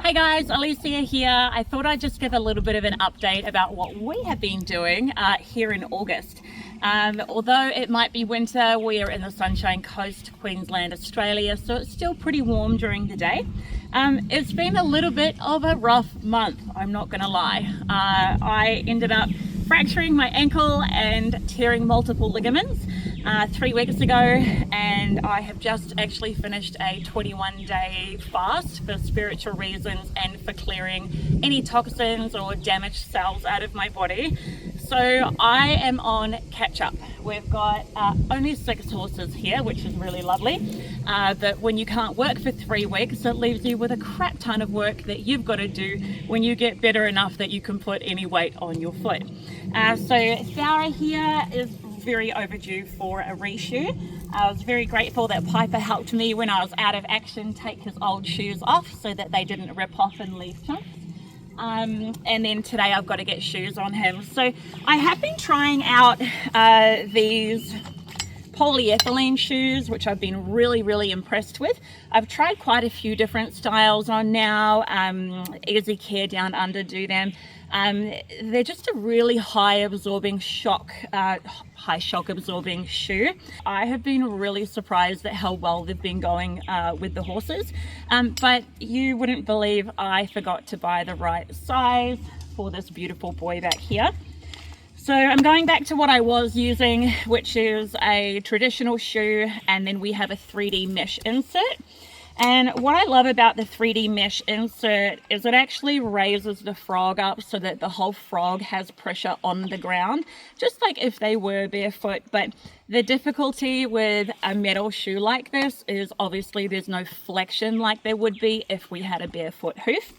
Hey guys, Alycia here. I thought I'd just give a little bit of an update about what we have been doing here in August. Although it might be winter, we are in the Sunshine Coast, Queensland, Australia, so it's still pretty warm during the day. It's been a little bit of a rough month, I'm not gonna lie. I ended up fracturing my ankle and tearing multiple ligaments 3 weeks ago, and I have just actually finished a 21-day fast for spiritual reasons and for clearing any toxins or damaged cells out of my body. So I am on catch up. We've got only 6 horses here, which is really lovely, but when you can't work for 3 weeks, it leaves you with a crap ton of work that you've got to do when you get better enough that you can put any weight on your foot. So Farah here is very overdue for a reshoe. I was very grateful that Piper helped me when I was out of action take his old shoes off so that they didn't rip off and leave chunks. And then today I've got to get shoes on him. So I have been trying out these polyethylene shoes, which I've been really impressed with. I've tried quite a few different styles on now. Easy Care Down Under do them. They're just a really high shock absorbing shoe. I have been really surprised at how well they've been going with the horses, but you wouldn't believe I forgot to buy the right size for this beautiful boy back here. So I'm going back to what I was using, which is a traditional shoe, and then we have a 3D mesh insert. And what I love about the 3D mesh insert is it actually raises the frog up so that the whole frog has pressure on the ground, just like if they were barefoot. But the difficulty with a metal shoe like this is obviously there's no flexion like there would be if we had a barefoot hoof.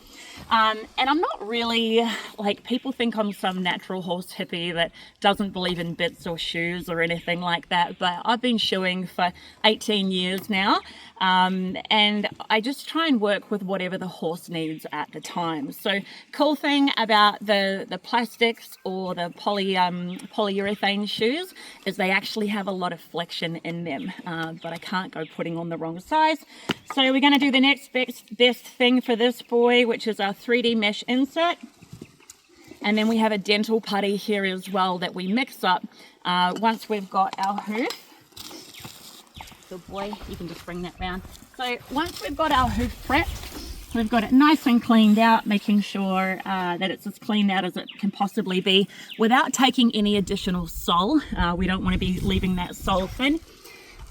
And I'm not really, like, people think I'm some natural horse hippie that doesn't believe in bits or shoes or anything like that, but I've been shoeing for 18 years now, and I just try and work with whatever the horse needs at the time. So cool thing about the plastics or the polyurethane shoes is they actually have a lot of flexion in them, but I can't go putting on the wrong size. So we're going to do the next best thing for this boy, which is our 3D mesh insert. And then we have a dental putty here as well that we mix up once we've got our hoof. Good boy, you can just bring that round. So once we've got our hoof prepped, we've got it nice and cleaned out, making sure that it's as cleaned out as it can possibly be without taking any additional sole. We don't want to be leaving that sole thin.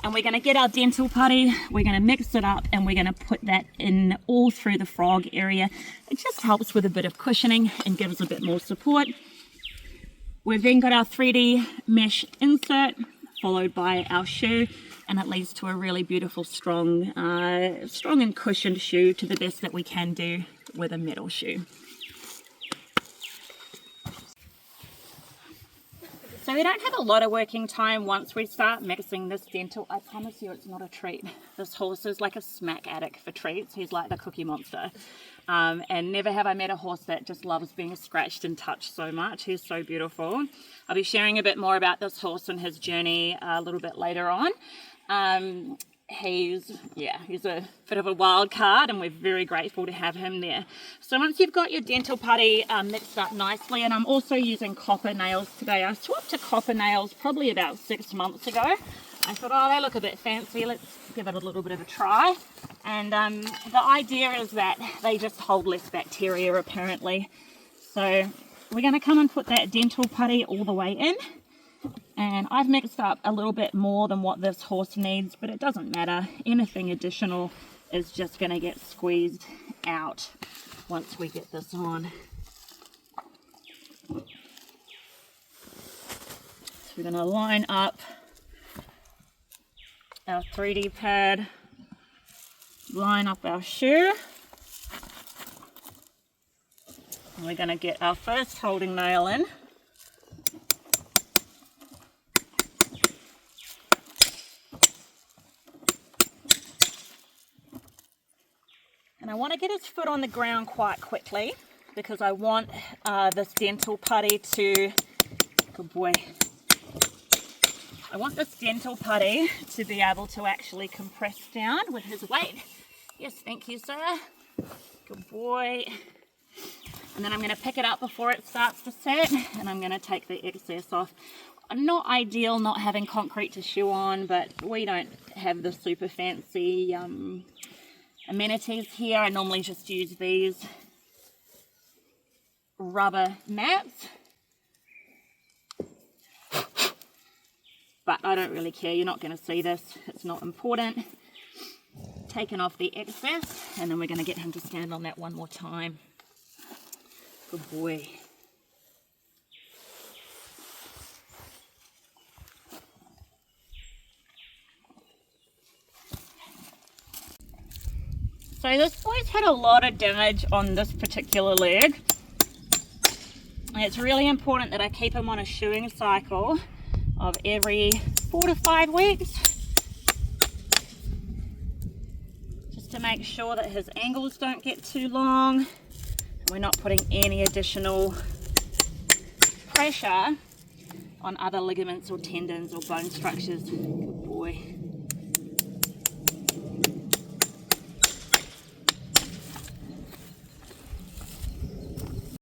And we're going to get our dental putty, we're going to mix it up, and we're going to put that in all through the frog area. It just helps with a bit of cushioning and gives a bit more support. We've then got our 3D mesh insert, followed by our shoe, and it leads to a really beautiful, strong and cushioned shoe to the best that we can do with a metal shoe. So we don't have a lot of working time once we start mixing this dental. I promise you it's not a treat. This horse is like a smack addict for treats. He's like the Cookie Monster. And never have I met a horse that just loves being scratched and touched so much. He's so beautiful. I'll be sharing a bit more about this horse and his journey a little bit later on. He's a bit of a wild card, and we're very grateful to have him there. So once you've got your dental putty mixed up nicely, and I'm also using copper nails today. I swapped to copper nails probably about 6 months ago. I thought, oh, they look a bit fancy, let's give it a little bit of a try. And the idea is that they just hold less bacteria apparently. So we're going to come and put that dental putty all the way in. And I've mixed up a little bit more than what this horse needs, but it doesn't matter. Anything additional is just going to get squeezed out once we get this on. So we're going to line up our 3D pad, line up our shoe, and we're going to get our first holding nail in. And I want to get his foot on the ground quite quickly because I want this dental putty to, good boy, I want this dental putty to be able to actually compress down with his weight. Yes, thank you, sir. Good boy. And then I'm going to pick it up before it starts to set, and I'm going to take the excess off. Not ideal not having concrete to shoe on, but we don't have the super fancy amenities here. I normally just use these rubber mats, but I don't really care. You're not going to see this. It's not important. Taking off the excess, and then we're going to get him to stand on that one more time. Good boy. So this boy's had a lot of damage on this particular leg. And it's really important that I keep him on a shoeing cycle of every 4 to 5 weeks. Just to make sure that his ankles don't get too long. We're not putting any additional pressure on other ligaments or tendons or bone structures. Good boy.